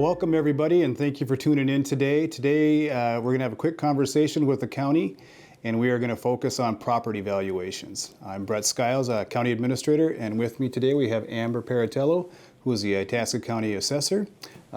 Welcome everybody, and thank you for tuning in today. Today we're going to have a quick conversation with the county, and we are going to focus on property valuations. I'm Brett Skiles, County Administrator, and with me today we have Amber Peratalo, who is the Itasca County Assessor.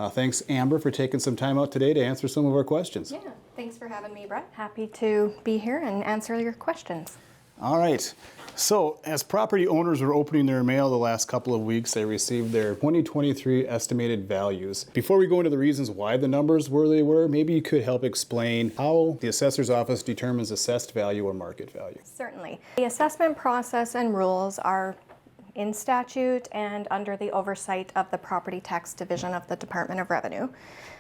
Thanks, Amber, for taking some time out today to answer some of our questions. Yeah, thanks for having me, Brett. Happy to be here and answer your questions. All right. So, as property owners were opening their mail the last couple of weeks, they received their 2023 estimated values. Before we go into the reasons why the numbers were they were, maybe you could help explain how the assessor's office determines assessed value or market value. Certainly. The assessment process and rules are in statute and under the oversight of the Property Tax Division of the Department of Revenue.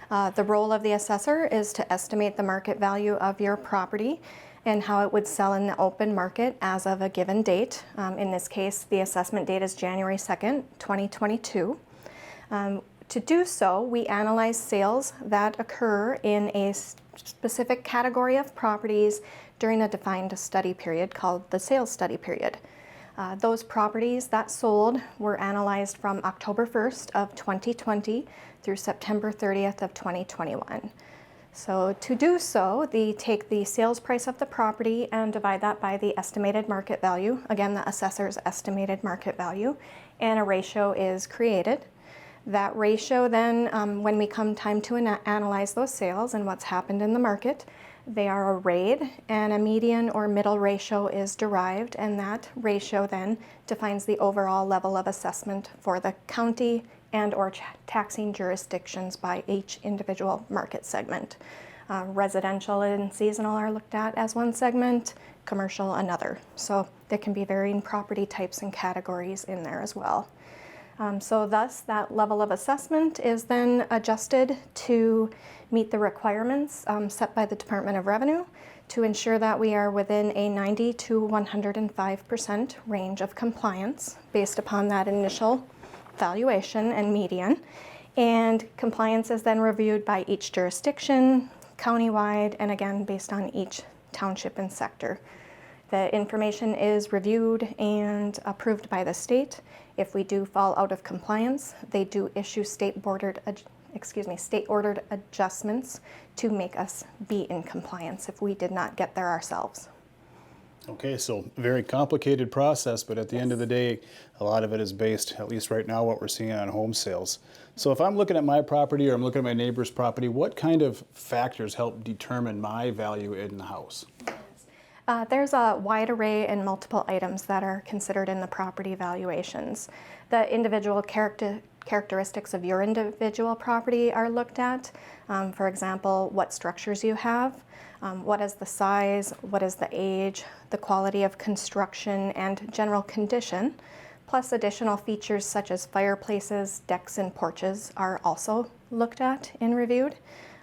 The role of the assessor is to estimate the market value of your property and how it would sell in the open market as of a given date. In this case, the assessment date is January 2nd, 2022. To do so, we analyze sales that occur in a specific category of properties during a defined study period called the sales study period. Those properties that sold were analyzed from October 1st of 2020 through September 30th of 2021. So to do so, they take the sales price of the property and divide that by the estimated market value, again the assessor's estimated market value, and a ratio is created. That ratio then, when we come time to analyze those sales and what's happened in the market, they are arrayed and a median or middle ratio is derived, and that ratio then defines the overall level of assessment for the county and or taxing jurisdictions by each individual market segment. Residential and seasonal are looked at as one segment, commercial another. So there can be varying property types and categories in there as well. So thus that level of assessment is then adjusted to meet the requirements set by the Department of Revenue to ensure that we are within a 90 to 105% range of compliance based upon that initial valuation and median. And compliance is then reviewed by each jurisdiction, countywide, and again based on each township and sector. The information is reviewed and approved by the state. If we do fall out of compliance, they do issue state-ordered adjustments to make us be in compliance if we did not get there ourselves. Okay, so very complicated process, but at the end of the day, a lot of it is based, at least right now, what we're seeing on home sales. So if I'm looking at my property or I'm looking at my neighbor's property, what kind of factors help determine my value in the house? There's a wide array and multiple items that are considered in the property valuations. The individual characteristics of your individual property are looked at. For example, what structures you have, what is the size, what is the age, the quality of construction, and general condition, plus additional features such as fireplaces, decks, and porches are also looked at and reviewed.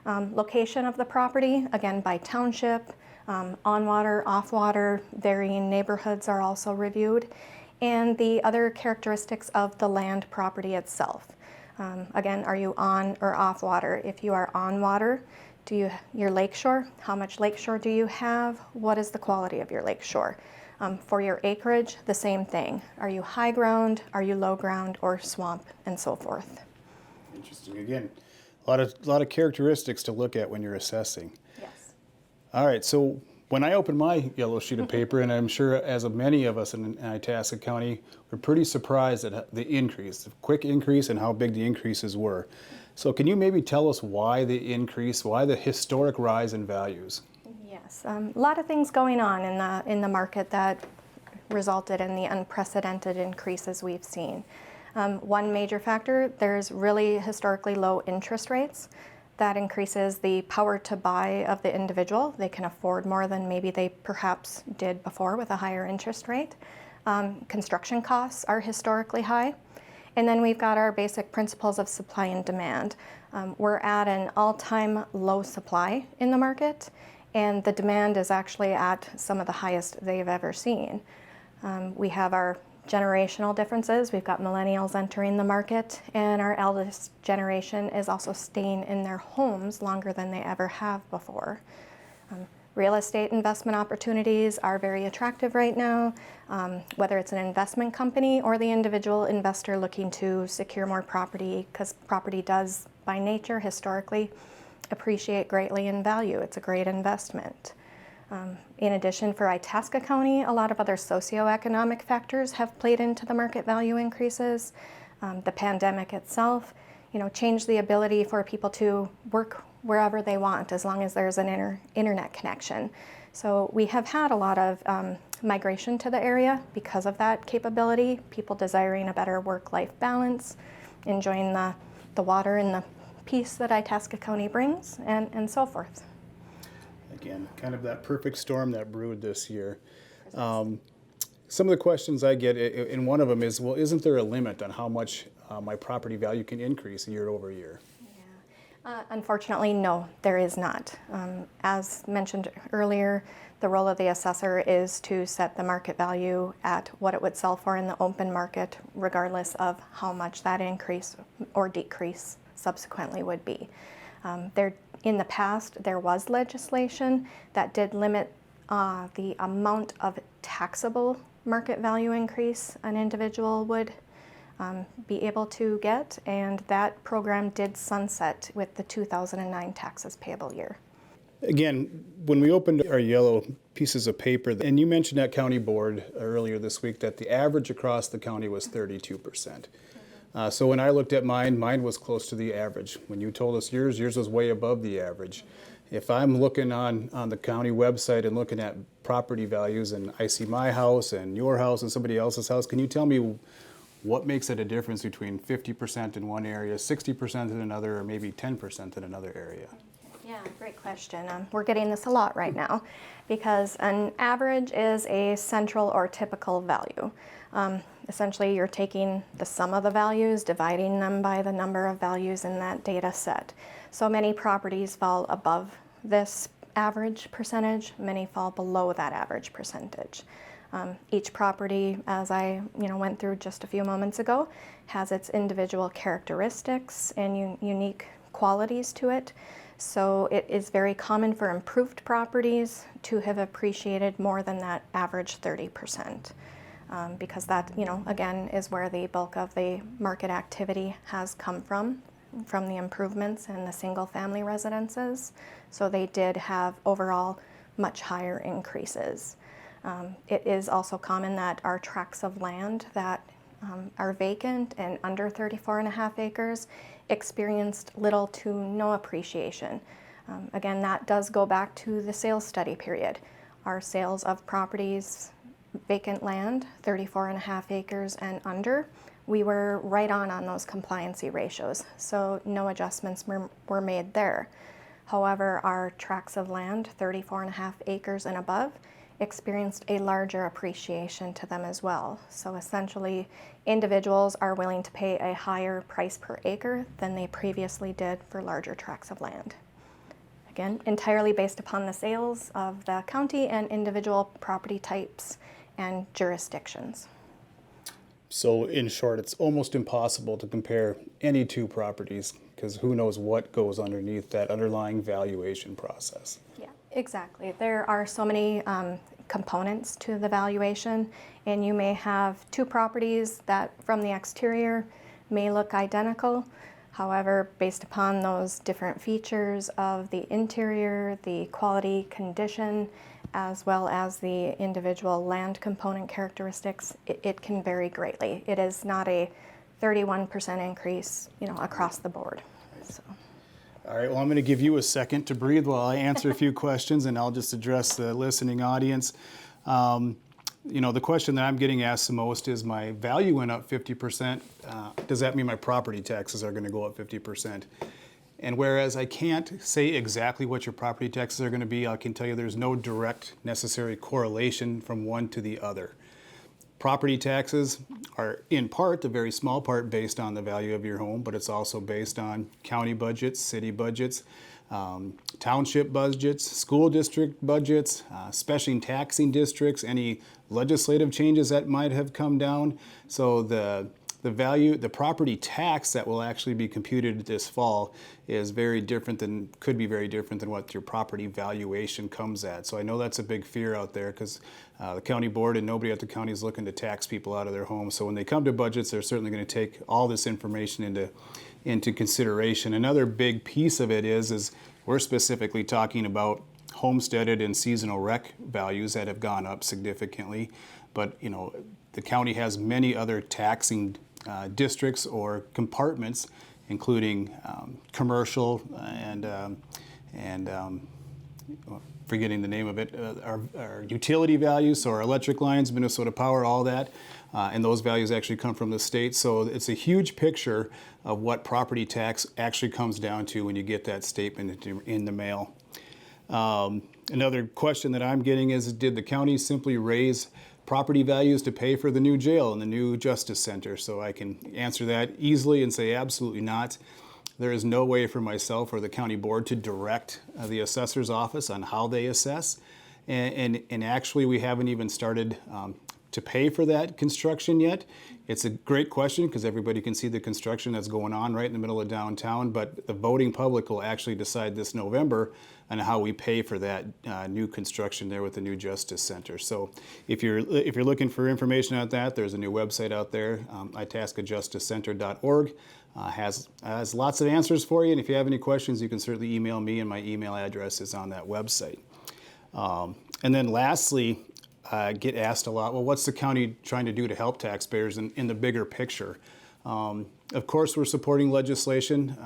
Location of the property, again by township, on water, off water, varying neighborhoods are also reviewed, and the other characteristics of the land property itself. Again, are you on or off water? If you are on water, your lakeshore, how much lakeshore do you have? What is the quality of your lakeshore? For your acreage, the same thing. Are you high ground, are you low ground, or swamp, and so forth. Interesting. Again, a lot of characteristics to look at when you're assessing. Yes. All right, so when I open my yellow sheet of paper, and I'm sure as of many of us in Itasca County, we're pretty surprised at the increase, the quick increase, and how big the increases were. So can you maybe tell us why the increase, why the historic rise in values? Yes, a lot of things going on in the market that resulted in the unprecedented increases we've seen. One major factor, there's really historically low interest rates. That increases the power to buy of the individual. They can afford more than maybe they perhaps did before with a higher interest rate. Construction costs are historically high. And then we've got our basic principles of supply and demand. We're at an all-time low supply in the market, and the demand is actually at some of the highest they've ever seen. We have our generational differences. We've got millennials entering the market, and our eldest generation is also staying in their homes longer than they ever have before. Real estate investment opportunities are very attractive right now, whether it's an investment company or the individual investor looking to secure more property, because property does, by nature, historically, appreciate greatly in value. It's a great investment. In addition, for Itasca County, a lot of other socioeconomic factors have played into the market value increases. The pandemic itself, changed the ability for people to work wherever they want as long as there's an internet connection. So we have had a lot of migration to the area because of that capability, people desiring a better work-life balance, enjoying the water and the peace that Itasca County brings, and so forth. Again, kind of that perfect storm that brewed this year. Some of the questions I get, and one of them is, well, isn't there a limit on how much my property value can increase year over year? Unfortunately, no, there is not. As mentioned earlier, the role of the assessor is to set the market value at what it would sell for in the open market, regardless of how much that increase or decrease subsequently would be. In the past, there was legislation that did limit the amount of taxable market value increase an individual would be able to get, and that program did sunset with the 2009 taxes payable year. Again, when we opened our yellow pieces of paper, and you mentioned at county board earlier this week that the average across the county was 32%. So when I looked at mine was close to the average. When you told us yours was way above the average. If I'm looking on the county website and looking at property values, and I see my house and your house and somebody else's house, can you tell me what makes it a difference between 50% in one area, 60% in another, or maybe 10% in another area? Yeah, great question. We're getting this a lot right now because an average is a central or typical value. Essentially, you're taking the sum of the values, dividing them by the number of values in that data set. So many properties fall above this average percentage, many fall below that average percentage. Each property, as I went through just a few moments ago, has its individual characteristics and unique qualities to it. So it is very common for improved properties to have appreciated more than that average 30%. Because that, again, is where the bulk of the market activity has come from the improvements in the single-family residences. So they did have overall much higher increases. It is also common that our tracts of land that are vacant and under 34.5 acres experienced little to no appreciation. Again, that does go back to the sales study period. Our sales of properties, vacant land, 34.5 acres and under, we were right on those compliancy ratios, so no adjustments were made there. However, our tracts of land, 34.5 acres and above, experienced a larger appreciation to them as well. So essentially, individuals are willing to pay a higher price per acre than they previously did for larger tracts of land. Again, entirely based upon the sales of the county and individual property types and jurisdictions. So in short, it's almost impossible to compare any two properties because who knows what goes underneath that underlying valuation process. Yeah, exactly. There are so many components to the valuation, and you may have two properties that from the exterior may look identical. However, based upon those different features of the interior, the quality, condition, as well as the individual land component characteristics, it can vary greatly. It is not a 31% increase, across the board. So. All right, well, I'm going to give you a second to breathe while I answer a few questions, and I'll just address the listening audience. The question that I'm getting asked the most is my value went up 50%. Does that mean my property taxes are going to go up 50%? And whereas I can't say exactly what your property taxes are going to be, I can tell you there's no direct necessary correlation from one to the other. Property taxes are in part, a very small part, based on the value of your home, but it's also based on county budgets, city budgets, township budgets, school district budgets, special taxing districts, any legislative changes that might have come down. So the the property tax that will actually be computed this fall is could be very different than what your property valuation comes at. So I know that's a big fear out there because the county board and nobody at the county is looking to tax people out of their homes. So when they come to budgets, they're certainly going to take all this information into consideration. Another big piece of it is we're specifically talking about homesteaded and seasonal rec values that have gone up significantly. But the county has many other taxing districts or compartments, including commercial and forgetting the name of it, our utility values, so our electric lines, Minnesota Power, all that, and those values actually come from the state. So it's a huge picture of what property tax actually comes down to when you get that statement in the mail. Another question that I'm getting is, did the county simply raise property values to pay for the new jail and the new justice center? So I can answer that easily and say absolutely not. There is no way for myself or the county board to direct the assessor's office on how they assess. And actually we haven't even started to pay for that construction yet. It's a great question because everybody can see the construction that's going on right in the middle of downtown, but the voting public will actually decide this November on how we pay for that new construction there with the new Justice Center. So if you're looking for information on that, there's a new website out there, itascajusticecenter.org. Has lots of answers for you, and if you have any questions, you can certainly email me, and my email address is on that website. And then lastly, get asked a lot, well, what's the county trying to do to help taxpayers in the bigger picture? Of course, we're supporting legislation.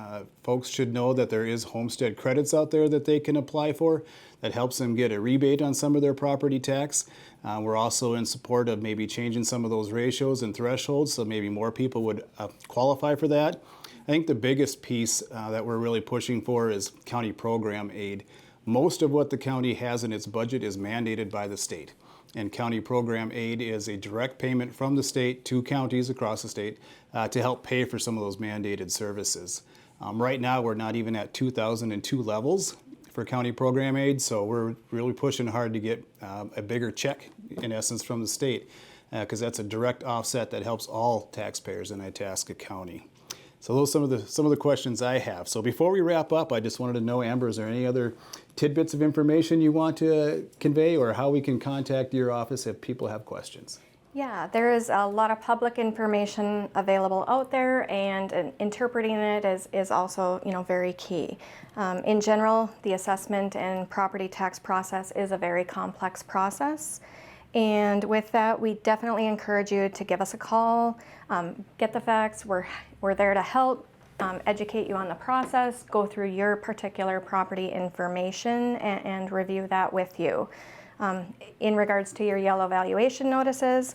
Folks should know that there is homestead credits out there that they can apply for that helps them get a rebate on some of their property tax. We're also in support of maybe changing some of those ratios and thresholds so maybe more people would qualify for that. I think the biggest piece that we're really pushing for is county program aid. Most of what the county has in its budget is mandated by the state. And county program aid is a direct payment from the state to counties across the state to help pay for some of those mandated services. Right now, we're not even at 2002 levels for county program aid, so we're really pushing hard to get a bigger check, in essence, from the state, because that's a direct offset that helps all taxpayers in Itasca County. So those are some of the questions I have. So before we wrap up, I just wanted to know, Amber, is there any other tidbits of information you want to convey, or how we can contact your office if people have questions? Yeah, there is a lot of public information available out there, and interpreting it is also, very key. In general, the assessment and property tax process is a very complex process. And with that, we definitely encourage you to give us a call, get the facts. We're there to help, educate you on the process, go through your particular property information, and review that with you. In regards to your yellow valuation notices,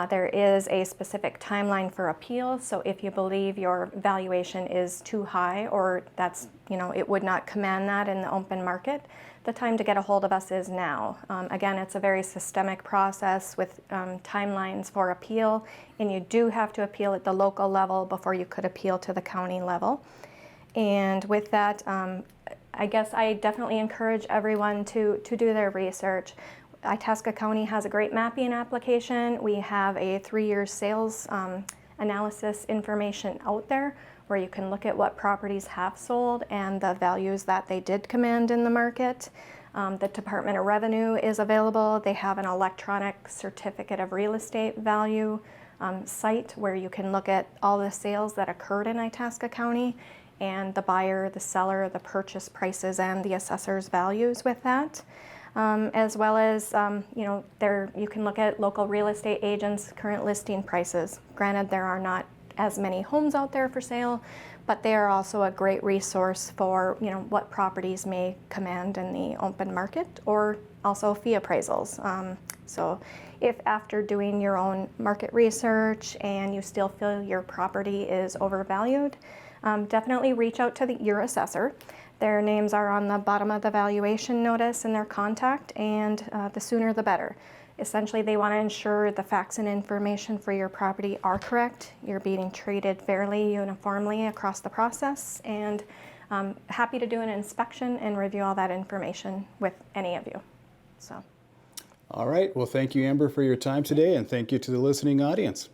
there is a specific timeline for appeal. So if you believe your valuation is too high, or that's, it would not command that in the open market, the time to get a hold of us is now. Again, it's a very systemic process with timelines for appeal, and you do have to appeal at the local level before you could appeal to the county level. And with that, I guess I definitely encourage everyone to do their research. Itasca County has a great mapping application. We have a 3-year sales analysis information out there where you can look at what properties have sold and the values that they did command in the market. The Department of Revenue is available. They have an electronic certificate of real estate value site where you can look at all the sales that occurred in Itasca County and the buyer, the seller, the purchase prices, and the assessor's values with that. As well as, you can look at local real estate agents' current listing prices. Granted, there are not as many homes out there for sale, but they are also a great resource for, what properties may command in the open market, or also fee appraisals. So if after doing your own market research and you still feel your property is overvalued, definitely reach out to your assessor. Their names are on the bottom of the valuation notice and their contact, and the sooner the better. Essentially, they want to ensure the facts and information for your property are correct, you're being treated fairly, uniformly across the process, and happy to do an inspection and review all that information with any of you. So. All right. Well, thank you, Amber, for your time today, and thank you to the listening audience.